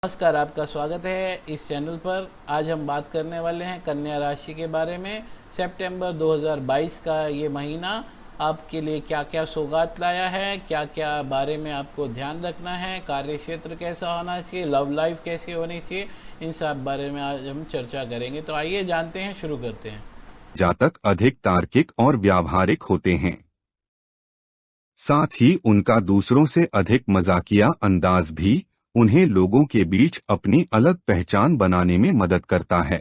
नमस्कार, आपका स्वागत है इस चैनल पर। आज हम बात करने वाले हैं कन्या राशि के बारे में। सितंबर 2022 का ये महीना आपके लिए क्या क्या सौगात लाया है, क्या क्या बारे में आपको ध्यान रखना है, कार्य क्षेत्र कैसा होना चाहिए, लव लाइफ कैसी होनी चाहिए, इन सब बारे में आज हम चर्चा करेंगे। तो आइए जानते हैं, शुरू करते हैं। जातक अधिक तार्किक और व्यावहारिक होते हैं। साथ ही उनका दूसरों से अधिक मजाकिया अंदाज भी उन्हें लोगों के बीच अपनी अलग पहचान बनाने में मदद करता है।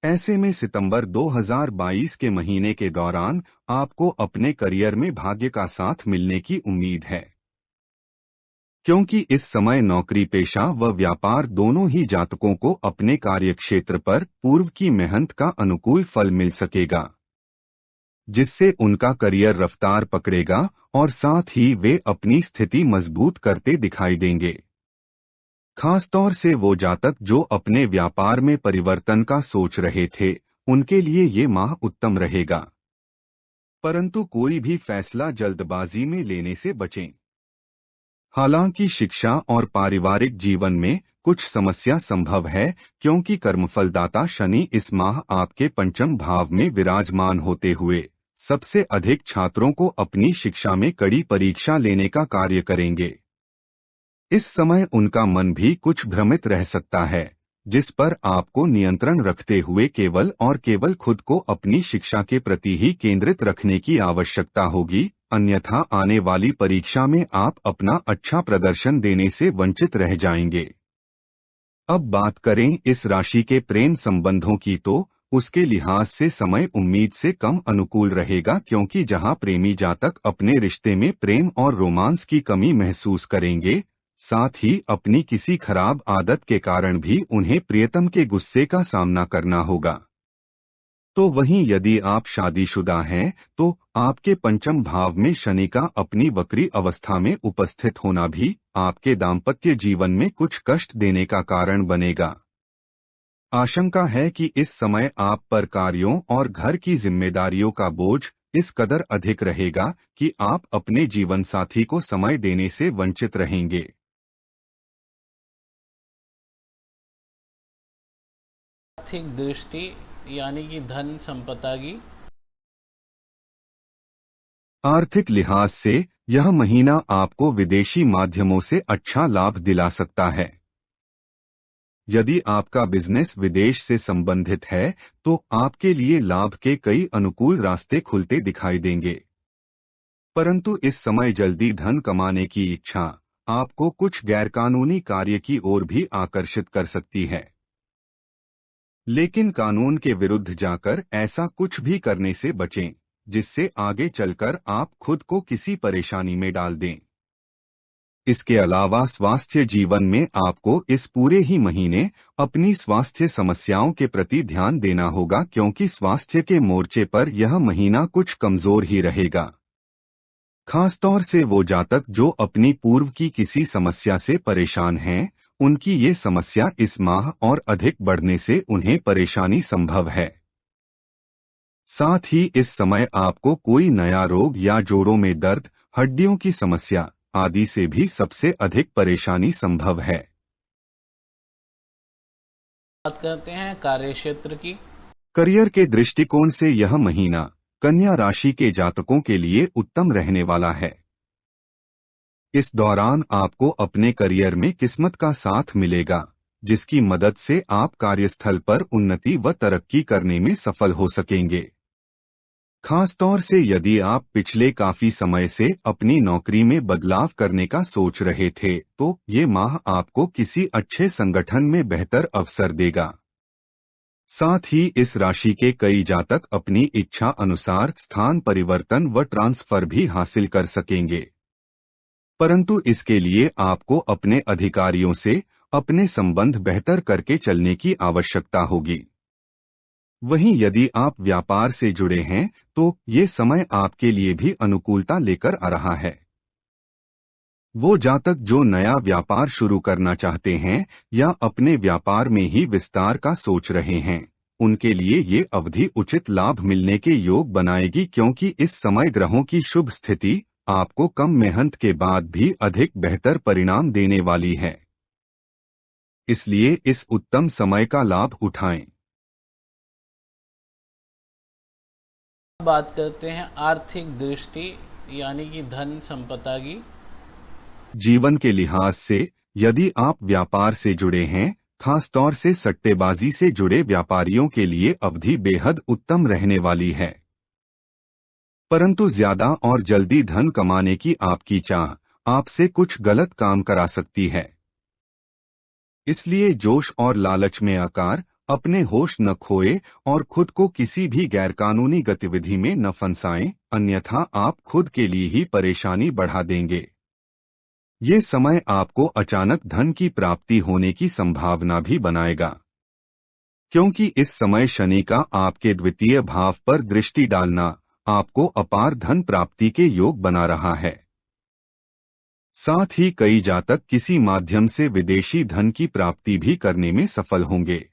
ऐसे में सितंबर 2022 के महीने के दौरान आपको अपने करियर में भाग्य का साथ मिलने की उम्मीद है, क्योंकि इस समय नौकरी पेशा व व्यापार दोनों ही जातकों को अपने कार्यक्षेत्र पर पूर्व की मेहनत का अनुकूल फल मिल सकेगा, जिससे उनका करियर रफ्तार पकड़ेगा और साथ ही वे अपनी स्थिति मजबूत करते दिखाई देंगे। खासतौर से वो जातक जो अपने व्यापार में परिवर्तन का सोच रहे थे, उनके लिए ये माह उत्तम रहेगा, परंतु कोई भी फैसला जल्दबाजी में लेने से बचें। हालांकि शिक्षा और पारिवारिक जीवन में कुछ समस्या संभव है, क्योंकि कर्मफलदाता शनि इस माह आपके पंचम भाव में विराजमान होते हुए सबसे अधिक छात्रों को अपनी शिक्षा में कड़ी परीक्षा लेने का कार्य करेंगे। इस समय उनका मन भी कुछ भ्रमित रह सकता है, जिस पर आपको नियंत्रण रखते हुए केवल और केवल खुद को अपनी शिक्षा के प्रति ही केंद्रित रखने की आवश्यकता होगी, अन्यथा आने वाली परीक्षा में आप अपना अच्छा प्रदर्शन देने से वंचित रह जाएंगे। अब बात करें इस राशि के प्रेम संबंधों की, तो उसके लिहाज से समय उम्मीद से कम अनुकूल रहेगा, क्योंकि जहां प्रेमी जातक अपने रिश्ते में प्रेम और रोमांस की कमी महसूस करेंगे, साथ ही अपनी किसी खराब आदत के कारण भी उन्हें प्रियतम के गुस्से का सामना करना होगा। तो वहीं यदि आप शादीशुदा हैं, तो आपके पंचम भाव में शनि का अपनी वक्री अवस्था में उपस्थित होना भी आपके दाम्पत्य जीवन में कुछ कष्ट देने का कारण बनेगा। आशंका है कि इस समय आप पर कार्यों और घर की जिम्मेदारियों का बोझ इस कदर अधिक रहेगा कि आप अपने जीवन साथी को समय देने से वंचित रहेंगे। आर्थिक दृष्टि यानी कि धन संपदा की। आर्थिक लिहाज से यह महीना आपको विदेशी माध्यमों से अच्छा लाभ दिला सकता है। यदि आपका बिजनेस विदेश से संबंधित है, तो आपके लिए लाभ के कई अनुकूल रास्ते खुलते दिखाई देंगे। परंतु इस समय जल्दी धन कमाने की इच्छा आपको कुछ गैरकानूनी कार्य की ओर भी आकर्षित कर सकती है, लेकिन कानून के विरुद्ध जाकर ऐसा कुछ भी करने से बचें, जिससे आगे चलकर आप खुद को किसी परेशानी में डाल दें। इसके अलावा स्वास्थ्य जीवन में आपको इस पूरे ही महीने अपनी स्वास्थ्य समस्याओं के प्रति ध्यान देना होगा, क्योंकि स्वास्थ्य के मोर्चे पर यह महीना कुछ कमजोर ही रहेगा। खासतौर से वो जातक जो अपनी पूर्व की किसी समस्या से परेशान हैं, उनकी ये समस्या इस माह और अधिक बढ़ने से उन्हें परेशानी संभव है। साथ ही इस समय आपको कोई नया रोग या जोड़ों में दर्द, हड्डियों की समस्या आदि से भी सबसे अधिक परेशानी संभव है। बात करते हैं कार्य क्षेत्र की। करियर के दृष्टिकोण से यह महीना कन्या राशि के जातकों के लिए उत्तम रहने वाला है। इस दौरान आपको अपने करियर में किस्मत का साथ मिलेगा, जिसकी मदद से आप कार्यस्थल पर उन्नति व तरक्की करने में सफल हो सकेंगे। खासतौर से यदि आप पिछले काफी समय से अपनी नौकरी में बदलाव करने का सोच रहे थे, तो ये माह आपको किसी अच्छे संगठन में बेहतर अवसर देगा। साथ ही इस राशि के कई जातक अपनी इच्छा अनुसार स्थान परिवर्तन व ट्रांसफर भी हासिल कर सकेंगे, परंतु इसके लिए आपको अपने अधिकारियों से अपने संबंध बेहतर करके चलने की आवश्यकता होगी। वहीं यदि आप व्यापार से जुड़े हैं, तो ये समय आपके लिए भी अनुकूलता लेकर आ रहा है। वो जातक जो नया व्यापार शुरू करना चाहते हैं या अपने व्यापार में ही विस्तार का सोच रहे हैं, उनके लिए ये अवधि उचित लाभ मिलने के योग बनाएगी, क्योंकि इस समय ग्रहों की शुभ स्थिति आपको कम मेहनत के बाद भी अधिक बेहतर परिणाम देने वाली है। इसलिए इस उत्तम समय का लाभ उठाएं। बात करते हैं आर्थिक दृष्टि यानी कि धन संपदा की। जीवन के लिहाज से यदि आप व्यापार से जुड़े हैं, खासतौर से सट्टेबाजी से जुड़े व्यापारियों के लिए अवधि बेहद उत्तम रहने वाली है। परंतु ज्यादा और जल्दी धन कमाने की आपकी चाह आपसे कुछ गलत काम करा सकती है। इसलिए जोश और लालच में आकर अपने होश न खोए और खुद को किसी भी गैरकानूनी गतिविधि में न फंसाएं, अन्यथा आप खुद के लिए ही परेशानी बढ़ा देंगे। ये समय आपको अचानक धन की प्राप्ति होने की संभावना भी बनाएगा, क्योंकि इस समय शनि का आपके द्वितीय भाव पर दृष्टि डालना आपको अपार धन प्राप्ति के योग बना रहा है। साथ ही कई जातक किसी माध्यम से विदेशी धन की प्राप्ति भी करने में सफल होंगे।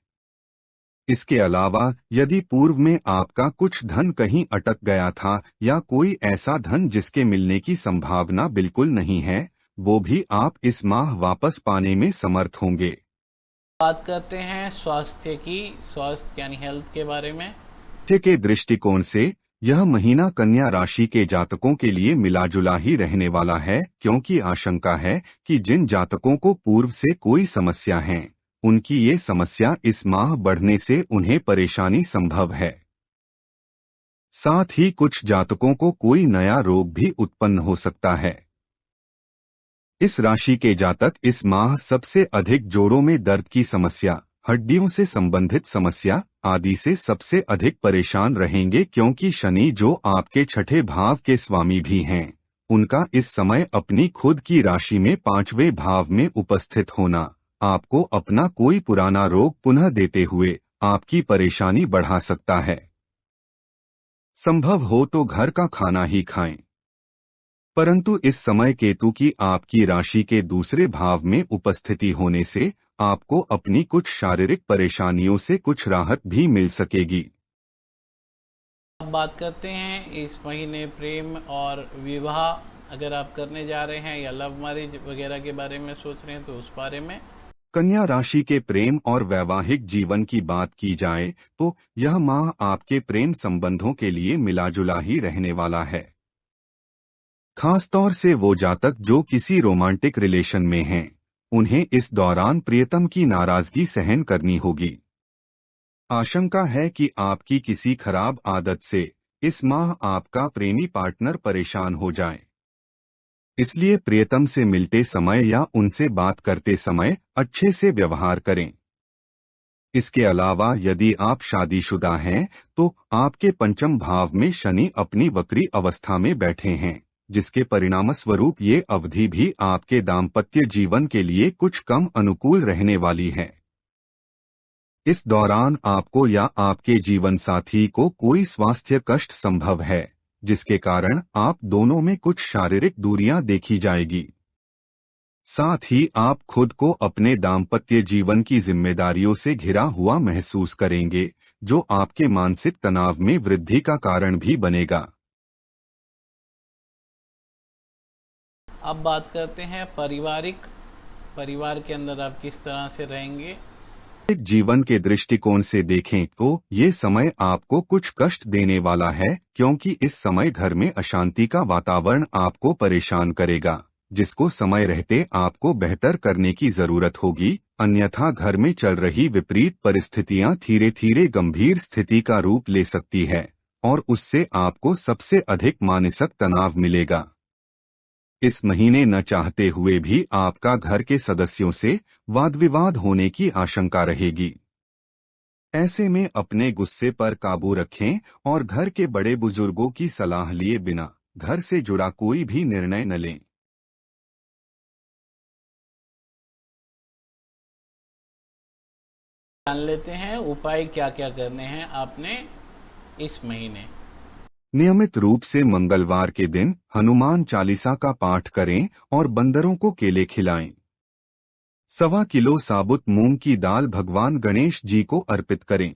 इसके अलावा यदि पूर्व में आपका कुछ धन कहीं अटक गया था या कोई ऐसा धन जिसके मिलने की संभावना बिल्कुल नहीं है, वो भी आप इस माह वापस पाने में समर्थ होंगे। बात करते हैं स्वास्थ्य की, स्वास्थ्य यानी हेल्थ के बारे में। स्वास्थ्य के दृष्टिकोण से यह महीना कन्या राशि के जातकों के लिए मिलाजुला ही रहने वाला है, क्योंकि आशंका है कि जिन जातकों को पूर्व से कोई समस्या है, उनकी ये समस्या इस माह बढ़ने से उन्हें परेशानी संभव है। साथ ही कुछ जातकों को कोई नया रोग भी उत्पन्न हो सकता है। इस राशि के जातक इस माह सबसे अधिक जोड़ों में दर्द की समस्या, हड्डियों से संबंधित समस्या आदि से सबसे अधिक परेशान रहेंगे, क्योंकि शनि जो आपके छठे भाव के स्वामी भी हैं, उनका इस समय अपनी खुद की राशि में 5वें भाव में उपस्थित होना आपको अपना कोई पुराना रोग पुनः देते हुए आपकी परेशानी बढ़ा सकता है। संभव हो तो घर का खाना ही खाएं। परंतु इस समय केतु की आपकी राशि के दूसरे भाव में उपस्थिति होने से आपको अपनी कुछ शारीरिक परेशानियों से कुछ राहत भी मिल सकेगी। अब बात करते हैं इस महीने प्रेम और विवाह अगर आप करने जा रहे हैं या लव मैरिज वगैरह के बारे में सोच रहे हैं तो उस बारे में। कन्या राशि के प्रेम और वैवाहिक जीवन की बात की जाए तो यह माह आपके प्रेम संबंधों के लिए मिलाजुला ही रहने वाला है। खासतौर से वो जातक जो किसी रोमांटिक रिलेशन में हैं, उन्हें इस दौरान प्रियतम की नाराजगी सहन करनी होगी। आशंका है कि आपकी किसी खराब आदत से इस माह आपका प्रेमी पार्टनर परेशान हो जाए। इसलिए प्रियतम से मिलते समय या उनसे बात करते समय अच्छे से व्यवहार करें। इसके अलावा यदि आप शादीशुदा हैं तो आपके पंचम भाव में शनि अपनी वक्री अवस्था में बैठे हैं, जिसके परिणामस्वरूप ये अवधि भी आपके दाम्पत्य जीवन के लिए कुछ कम अनुकूल रहने वाली है। इस दौरान आपको या आपके जीवन साथी को कोई स्वास्थ्य कष्ट संभव है, जिसके कारण आप दोनों में कुछ शारीरिक दूरियां देखी जाएगी। साथ ही आप खुद को अपने दाम्पत्य जीवन की जिम्मेदारियों से घिरा हुआ महसूस करेंगे, जो आपके मानसिक तनाव में वृद्धि का कारण भी बनेगा। अब बात करते हैं परिवार के अंदर आप किस तरह से रहेंगे। जीवन के दृष्टिकोण से देखें तो ये समय आपको कुछ कष्ट देने वाला है, क्योंकि इस समय घर में अशांति का वातावरण आपको परेशान करेगा, जिसको समय रहते आपको बेहतर करने की जरूरत होगी, अन्यथा घर में चल रही विपरीत परिस्थितियां धीरे धीरे गंभीर स्थिति का रूप ले सकती है और उससे आपको सबसे अधिक मानसिक तनाव मिलेगा। इस महीने न चाहते हुए भी आपका घर के सदस्यों से वाद विवाद होने की आशंका रहेगी। ऐसे में अपने गुस्से पर काबू रखें और घर के बड़े बुजुर्गों की सलाह लिए बिना घर से जुड़ा कोई भी निर्णय न लें। जान लेते हैं उपाय क्या क्या करने हैं आपने इस महीने। नियमित रूप से मंगलवार के दिन हनुमान चालीसा का पाठ करें और बंदरों को केले खिलाएं। 1.25 किलो साबुत मूंग की दाल भगवान गणेश जी को अर्पित करें।